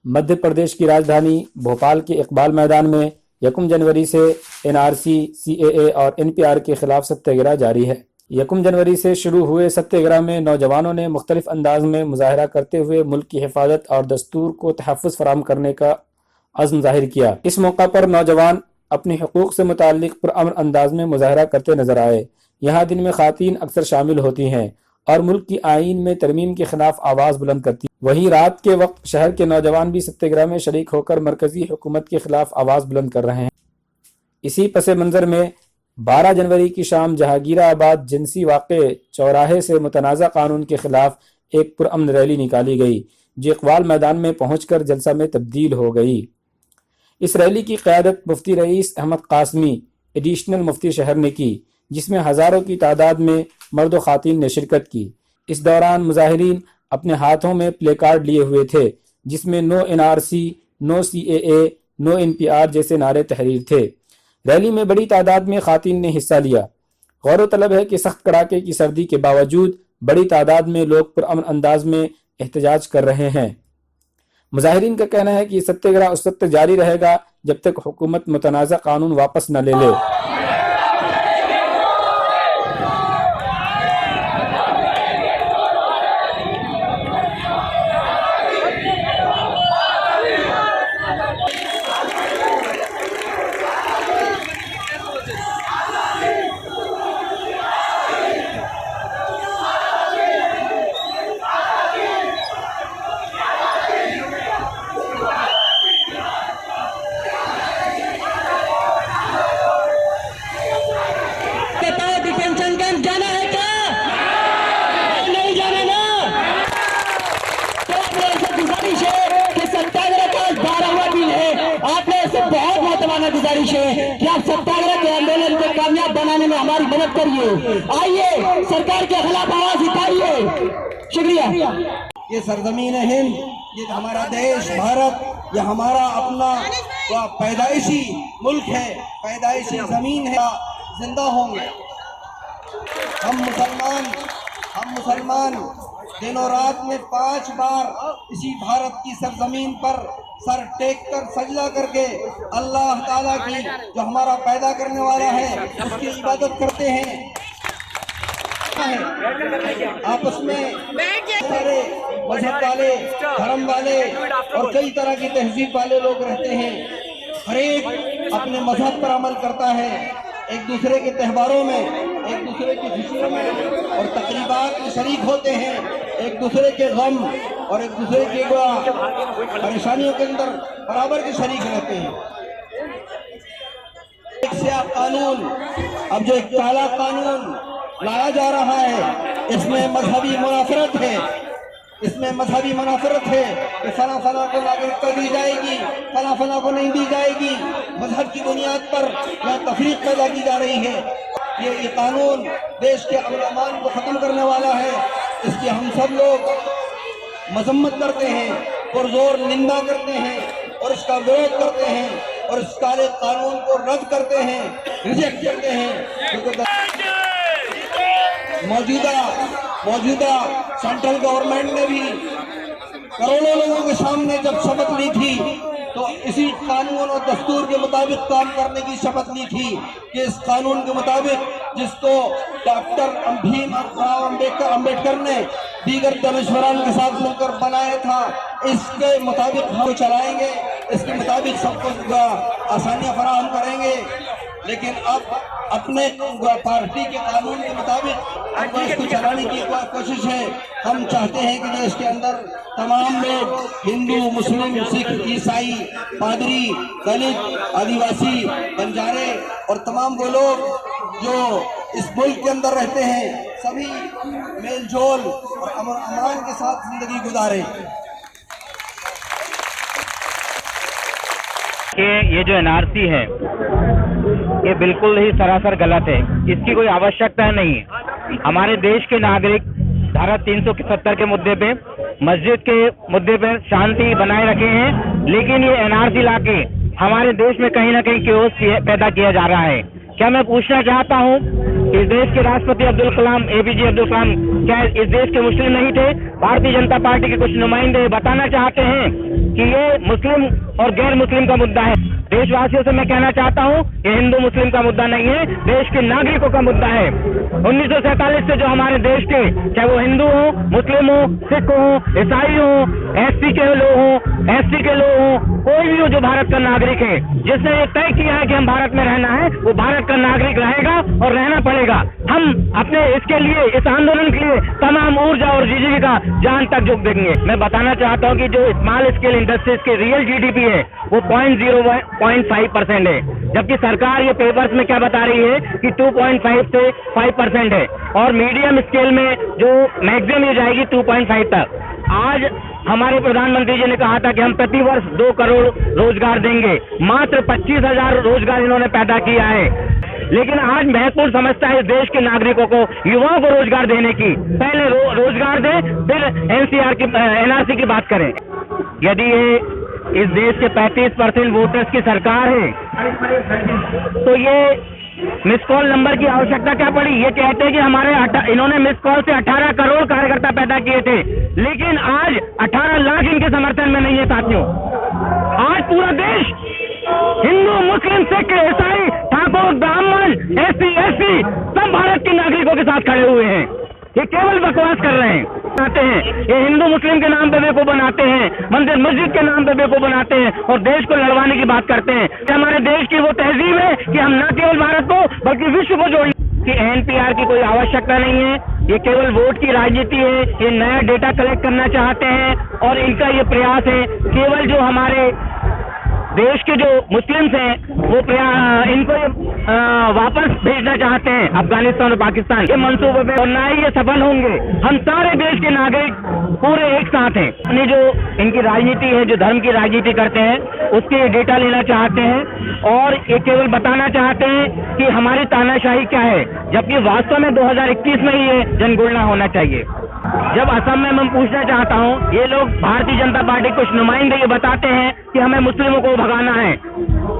मध्य प्रदेश की राजधानी भोपाल के इकबाल मैदान में 1 जनवरी से एनआरसी, सीएए और एनपीआर के खिलाफ सत्याग्रह जारी है। 1 जनवरी से शुरू हुए सत्याग्रह में नौजवानों ने मुख्तलिफ अंदाज में मुजाहरा करते हुए मुल्क की हिफाजत और दस्तूर को तहफ़्फ़ुज़ फराहम करने का अज़्म ज़ाहिर किया। इस मौका पर नौजवान अपने हुकूक से मुताल्लिक़ पुरअमन अंदाज में मुजाहरा करते नजर आए। यहाँ दिन में ख़ातीन अक्सर शामिल होती हैं और मुल्क की आईन में तरमीम के खिलाफ आवाज़ बुलंद करती। वहीं रात के वक्त शहर के नौजवान भी सत्याग्रह में शरीक होकर मरकजी हुकूमत के खिलाफ आवाज़ बुलंद कर रहे हैं। इसी पस मंज़र में 12 जनवरी की शाम जहांगीराबाद जिनसी वाक़े चौराहे से मुतनाज़ा कानून के खिलाफ एक पुरअमन रैली निकाली गई, जो इकबाल मैदान में पहुंचकर जलसा में तब्दील हो गई। इस रैली की क़यादत मुफ्ती रईस अहमद कासमी, एडिशनल मुफ्ती शहर ने की, जिसमें हज़ारों की तादाद में मर्द व ख़ातीन ने शिरकत की। इस दौरान मुजाहिरीन अपने हाथों में प्ले कार्ड लिए हुए थे, जिसमें no NRC, no CAA, no NPR जैसे नारे तहरीर थे। रैली में बड़ी तादाद में ख़ातीन ने हिस्सा लिया। गौरतलब है कि सख्त कड़ाके की सर्दी के बावजूद बड़ी तादाद में लोग पुरअमन अंदाज में एहतजाज कर रहे हैं। मुजाहिरीन का कहना है कि सत्याग्रह उस वक्त तक जारी रहेगा जब तक हुकूमत मुतनाज़ा कानून वापस न ले ले। गुजारिश है कि आप सत्याग्रह के आंदोलन को कामयाब बनाने में हमारी मदद करिए। आइए सरकार के खिलाफ आवाज उठाइए। शुक्रिया। ये सरजमीन हिंद, ये हमारा देश भारत, ये हमारा अपना पैदाइशी मुल्क है, पैदाइशी जमीन है। जिंदा होंगे हम मुसलमान दिनों रात में 5 बार इसी भारत की सरजमीन पर सर टेक कर सजदा करके अल्लाह ताला की, जो हमारा पैदा करने वाला है, उसकी इबादत करते हैं। आपस में सारे मजहब वाले, धर्म वाले और कई तरह की तहजीब वाले लोग रहते हैं। हर एक अपने मजहब पर अमल करता है। एक दूसरे के त्योहारों में, एक दूसरे की खुशियों में और तकरीबात में शरीक होते हैं। एक दूसरे के गम और एक दूसरे के परेशानियों के अंदर बराबर के शरीक रहते हैं। एक से कानून, अब जो एक काला कानून लाया जा रहा है, इसमें मजहबी मुनाफरत है। इसमें मजहबी मुनाफरत है कि फला फला को नागरिकता दी जाएगी, फला फला को नहीं दी जाएगी। मजहब की बुनियाद पर यहाँ तफरीक पैदा की जा रही है। ये कानून देश के अमन को खत्म करने वाला है। इसकी हम सब लोग मजम्मत करते हैं, पुरजोर निंदा करते हैं और इसका विरोध करते हैं और इस काले कानून को रद्द करते हैं, रिजेक्ट करते हैं। मौजूदा सेंट्रल गवर्नमेंट ने भी करोड़ों लोगों के सामने जब शपथ ली थी, तो इसी कानून और दस्तूर के मुताबिक काम करने की शपथ ली थी कि इस कानून के मुताबिक जिसको डॉक्टर भीमराव अम्बेडकर ने दीगर दानिशवरान के साथ मिलकर बनाया था, इसके मुताबिक हम चलाएंगे, इसके मुताबिक सबको आसानियां फराहम करेंगे। लेकिन अब अपने पार्टी के कानून के मुताबिक हमको इसको चलाने की कोशिश है। हम चाहते हैं कि देश के अंदर तमाम लोग, हिंदू, मुस्लिम, सिख, ईसाई, पादरी, दलित, आदिवासी, बंजारे और तमाम वो लोग जो इस मुल्क के अंदर रहते हैं, सभी मेल जोल और अमान के साथ जिंदगी गुजारे। ये जो एनआरसी है, ये बिल्कुल ही सरासर गलत है। इसकी कोई आवश्यकता नहीं है। हमारे देश के नागरिक धारा 370 के मुद्दे पे, मस्जिद के मुद्दे पे शांति बनाए रखे हैं, लेकिन ये एनआरसी लाके हमारे देश में कहीं ना कहीं क्योस पैदा किया जा रहा है। क्या मैं पूछना चाहता हूँ कि इस देश के राष्ट्रपति अब्दुल कलाम, APJ अब्दुल कलाम क्या इस देश के मुस्लिम नहीं थे? भारतीय जनता पार्टी के कुछ नुमाइंदे बताना चाहते हैं कि ये मुस्लिम और गैर मुस्लिम का मुद्दा है। देशवासियों से मैं कहना चाहता हूँ, ये हिंदू मुस्लिम का मुद्दा नहीं है, देश के नागरिकों का मुद्दा है। 1947 से जो हमारे देश के, चाहे वो हिंदू हो, मुस्लिम हो, सिख हो, ईसाई हो, एससी के लोग हो, एसटी के लोग हो, कोई भी हो जो भारत का नागरिक है, जिसने ये तय किया है कि हम भारत में रहना है, वो भारत का नागरिक रहेगा और रहना पड़ेगा। हम अपने इसके लिए, इस आंदोलन के लिए तमाम ऊर्जा और जीविका जान तक झोंक देंगे। मैं बताना चाहता हूँ कि जो स्मॉल स्केल इंडस्ट्रीज के रियल जीडीपी है वो 0.5% है, जबकि सरकार ये पेपर्स में क्या बता रही है कि 2.5 से 5% है, और मीडियम स्केल में जो मैक्सिमम ये जाएगी 2.5 तक। आज हमारे प्रधानमंत्री जी ने कहा था कि हम प्रति वर्ष 2 करोड़ रोजगार देंगे, मात्र 25,000 रोजगार इन्होंने पैदा किया है। लेकिन आज महत्वपूर्ण समझता है इस देश के नागरिकों को, युवाओं को रोजगार देने की। पहले रोजगार दे, फिर एनआरसी की बात करें। यदि ये इस देश के 35% वोटर्स की सरकार है, तो ये मिस कॉल नंबर की आवश्यकता क्या पड़ी? ये कहते हैं कि हमारे इन्होंने मिस कॉल से 18 करोड़ कार्यकर्ता पैदा किए थे, लेकिन आज 18 लाख इनके समर्थन में नहीं है साथियों। आज पूरा देश हिंदू, मुस्लिम, सिख, ईसाई, ठाकुर, ब्राह्मण, एससी, एसटी सब भारत के नागरिकों के साथ खड़े हुए हैं। ये केवल बकवास कर रहे हैं, बनाते हैं। ये हिंदू मुस्लिम के नाम पे बेवकूफ बनाते हैं, मंदिर मस्जिद के नाम पे बेवकूफ बनाते हैं और देश को लड़वाने की बात करते हैं। हमारे देश की वो तहजीब है कि हम न केवल भारत को बल्कि विश्व को जोड़ें। कि एनपीआर की कोई आवश्यकता नहीं है, ये केवल वोट की राजनीति है। ये नया डेटा कलेक्ट करना चाहते हैं और इनका ये प्रयास है केवल जो हमारे देश के जो मुस्लिम्स हैं वो इनको वापस भेजना चाहते हैं अफगानिस्तान और पाकिस्तान के मंसूबे में, और ना ही ये सफल होंगे। हम सारे देश के नागरिक पूरे एक साथ हैं। अपनी जो इनकी राजनीति है, जो धर्म की राजनीति करते हैं, उसके डेटा लेना चाहते हैं और ये केवल बताना चाहते हैं कि हमारी तानाशाही क्या है, जबकि वास्तव में 2021 में ही ये जनगणना होना चाहिए। जब असम में मैं पूछना चाहता हूँ, ये लोग भारतीय जनता पार्टी कुछ नुमाइंदे ये बताते हैं कि हमें मुस्लिमों को भगाना है।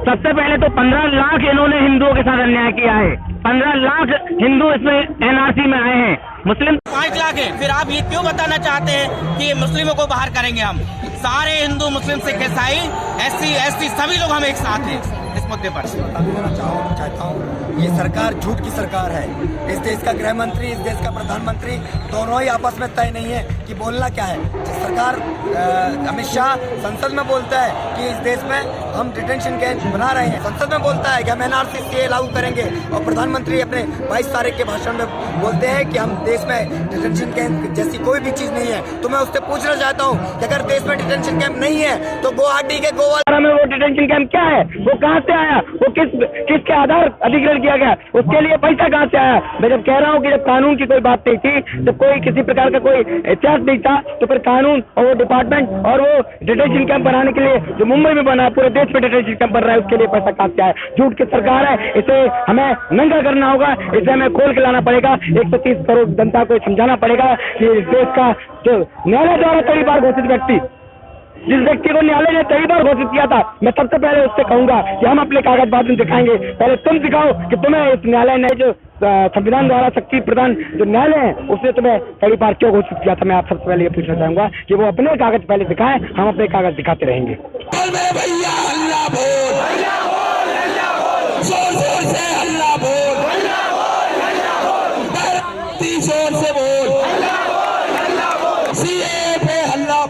सबसे पहले तो 15 लाख इन्होंने हिंदुओं के साथ अन्याय किया है। 15 लाख हिंदू इसमें एनआरसी में आए हैं, मुस्लिम 5 लाख है। फिर आप ये क्यों बताना चाहते हैं कि मुस्लिमों को बाहर करेंगे? हम सारे हिंदू, मुस्लिम, सिख, ईसाई, एससी, एसटी सभी लोग हम एक साथ हैं इस मुद्दे पर। चाहता हूँ ये सरकार झूठ की सरकार है। इस देश का गृह मंत्री, इस देश का प्रधानमंत्री दोनों ही आपस में तय नहीं है कि बोलना क्या है। सरकार अमित शाह संसद में बोलता है कि इस देश में हम डिटेंशन कैंप बना रहे हैं, संसद में बोलता है कि हम एनआरसी लागू करेंगे, और प्रधानमंत्री अपने 22 तारीख के भाषण में बोलते हैं कि हम देश में डिटेंशन कैंप जैसी कोई भी चीज नहीं है। तो मैं उससे पूछना चाहता हूँ कि अगर देश में डिटेंशन कैंप नहीं है तो गुवाहाटी के गोवा में वो डिटेंशन कैंप क्या है, वो कहाँ से आया, वो किसके आधार अधिग्रहण किया गया, उसके लिए पैसा कहाँ से आया? मैं जब कह रहा हूँ कि जब कानून की कोई बात नहीं थी, जब कोई किसी प्रकार का कोई इतिहास नहीं था, तो फिर कानून और वो डिपार्टमेंट और वो डिटेंशन कैंप बनाने के लिए जो मुंबई में बना, पूरे देश में डिटेंशन कैंप बन रहा है, उसके लिए पैसा कहाँ से आया? झूठ की सरकार है, इसे हमें नंगा करना होगा, इसे हमें खोल के लाना पड़ेगा। 130 करोड़ जनता को समझाना पड़ेगा कि इस देश का जो न्यायालय द्वारा कई बार घोषित व्यक्ति, जिस व्यक्ति को न्यायालय ने कई बार घोषित किया था, मैं सबसे पहले उससे कहूंगा कि हम अपने कागज बाद में दिखाएंगे। पहले तुम दिखाओ कि तुम्हें इस न्यायालय ने जो संविधान द्वारा शक्ति प्रदान जो न्यायालय है उसने तुम्हें कई बार क्यों घोषित किया था। मैं आप सबसे पहले ये पूछना चाहूंगा कि वो अपने कागज पहले दिखाएं, हम अपने कागज दिखाते रहेंगे। भैया हल्ला बोल, जोर जोर से हल्ला बोल, जोर से बोल, सीए पे हल्ला।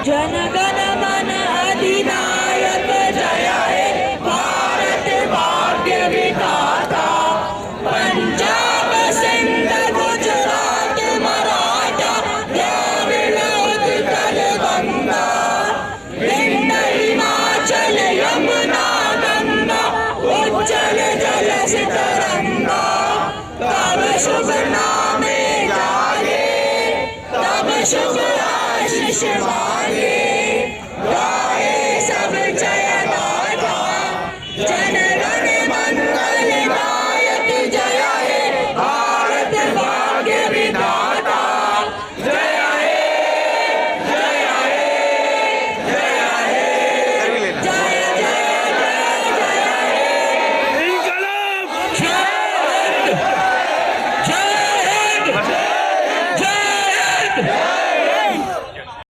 जनगण मन अधिनायक जय हे भारत भाग्य विधाता, पंजाब सिंध गुजरात मराठा द्रविड़ उत्कल गंगा, विंध्य हिमाचल यमुना गंगा, उज्जल जल तरंगा, तब शुभ नामे जागे, तब शुभ आशीष मांगे।